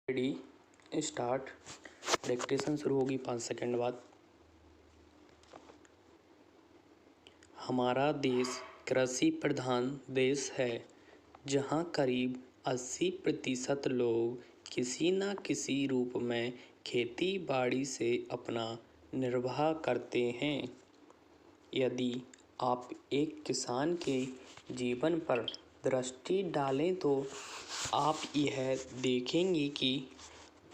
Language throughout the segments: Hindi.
Ready start. डिक्टेशन शुरू होगी 5 सेकंड बाद। हमारा देश कृषि प्रधान देश है, जहां करीब 80% लोग किसी न किसी रूप में खेती बाड़ी से अपना निर्वाह करते हैं। यदि आप एक किसान के जीवन पर दृष्टि डालें तो आप यह देखेंगे कि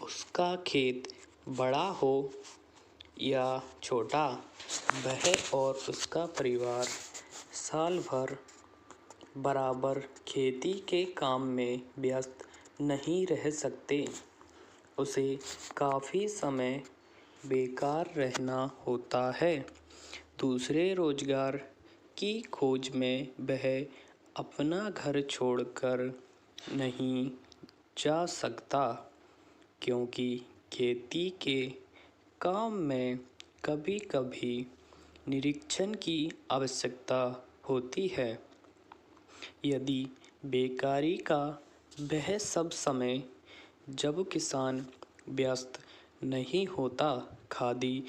उसका खेत बड़ा हो या छोटा, वह और उसका परिवार साल भर बराबर खेती के काम में व्यस्त नहीं रह सकते। उसे काफ़ी समय बेकार रहना होता है। दूसरे रोजगार की खोज में वह अपना घर छोड़कर नहीं जा सकता, क्योंकि खेती के काम में कभी-कभी निरीक्षण की आवश्यकता होती है। यदि बेकारी का वह सब समय जब किसान व्यस्त नहीं होता खादी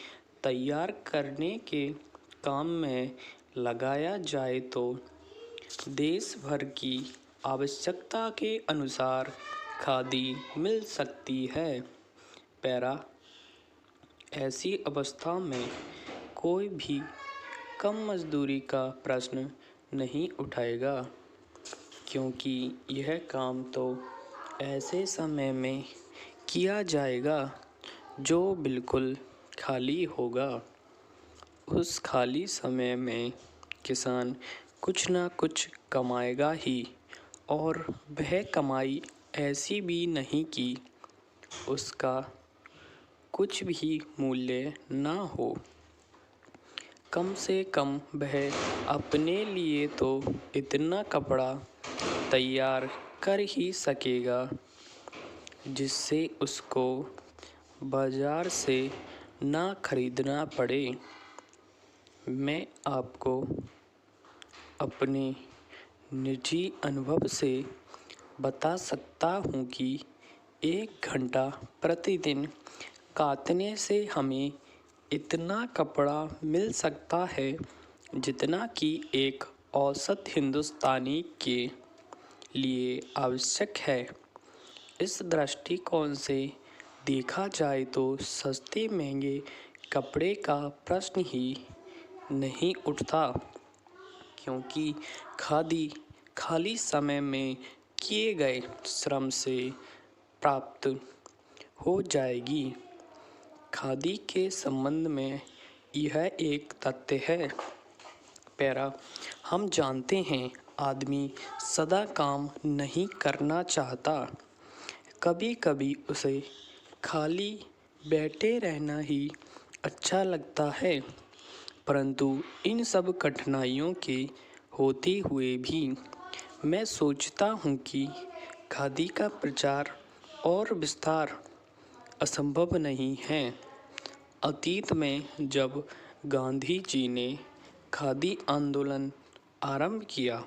तैयार करने के काम में लगाया जाए तो देश भर की आवश्यकता के अनुसार खादी मिल सकती है। ऐसी अवस्था में कोई भी कम मजदूरी का प्रश्न नहीं उठाएगा, क्योंकि यह काम तो ऐसे समय में किया जाएगा जो बिल्कुल खाली होगा। उस खाली समय में किसान कुछ न कुछ कमाएगा ही, और वह कमाई ऐसी भी नहीं कि उसका कुछ भी मूल्य न हो। कम से कम वह अपने लिए तो इतना कपड़ा तैयार कर ही सकेगा जिससे उसको बाजार से ना खरीदना पड़े। मैं आपको अपने निजी अनुभव से बता सकता हूँ कि 1 घंटा प्रतिदिन काटने से हमें इतना कपड़ा मिल सकता है जितना कि एक औसत हिंदुस्तानी के लिए आवश्यक है। इस दृष्टिकोण से देखा जाए तो सस्ते महंगे कपड़े का प्रश्न ही नहीं उठता, क्योंकि खादी खाली समय में किए गए श्रम से प्राप्त हो जाएगी। खादी के संबंध में यह एक तथ्य है। हम जानते हैं आदमी सदा काम नहीं करना चाहता। कभी कभी उसे खाली बैठे रहना ही अच्छा लगता है, परंतु इन सब कठिनाइयों के होते हुए भी मैं सोचता हूँ कि खादी का प्रचार और विस्तार असंभव नहीं है। अतीत में जब गांधी जी ने खादी आंदोलन आरंभ किया,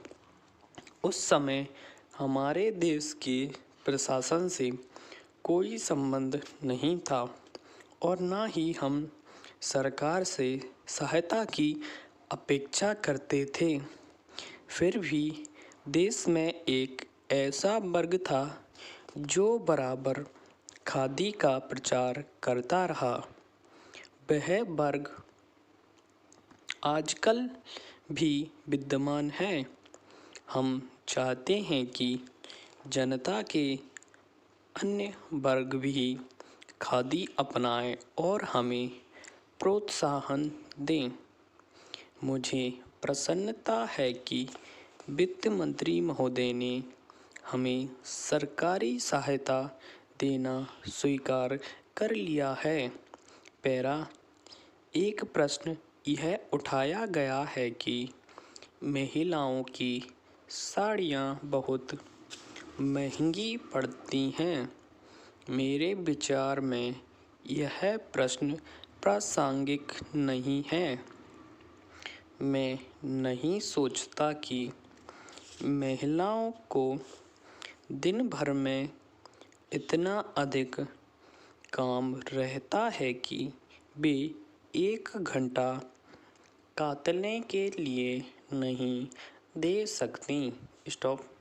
उस समय हमारे देश के प्रशासन से कोई संबंध नहीं था और ना ही हम सरकार से सहायता की अपेक्षा करते थे। फिर भी देश में एक ऐसा वर्ग था जो बराबर खादी का प्रचार करता रहा। वह वर्ग आजकल भी विद्यमान है। हम चाहते हैं कि जनता के अन्य वर्ग भी खादी अपनाएं और हमें प्रोत्साहन दें। मुझे प्रसन्नता है कि वित्त मंत्री महोदय ने हमें सरकारी सहायता देना स्वीकार कर लिया है। एक प्रश्न यह उठाया गया है कि महिलाओं की साड़ियाँ बहुत महंगी पड़ती हैं। मेरे विचार में यह प्रश्न प्रासंगिक नहीं है। मैं नहीं सोचता कि महिलाओं को दिन भर में इतना अधिक काम रहता है कि वे 1 घंटा काटने के लिए नहीं दे सकती। स्टॉप।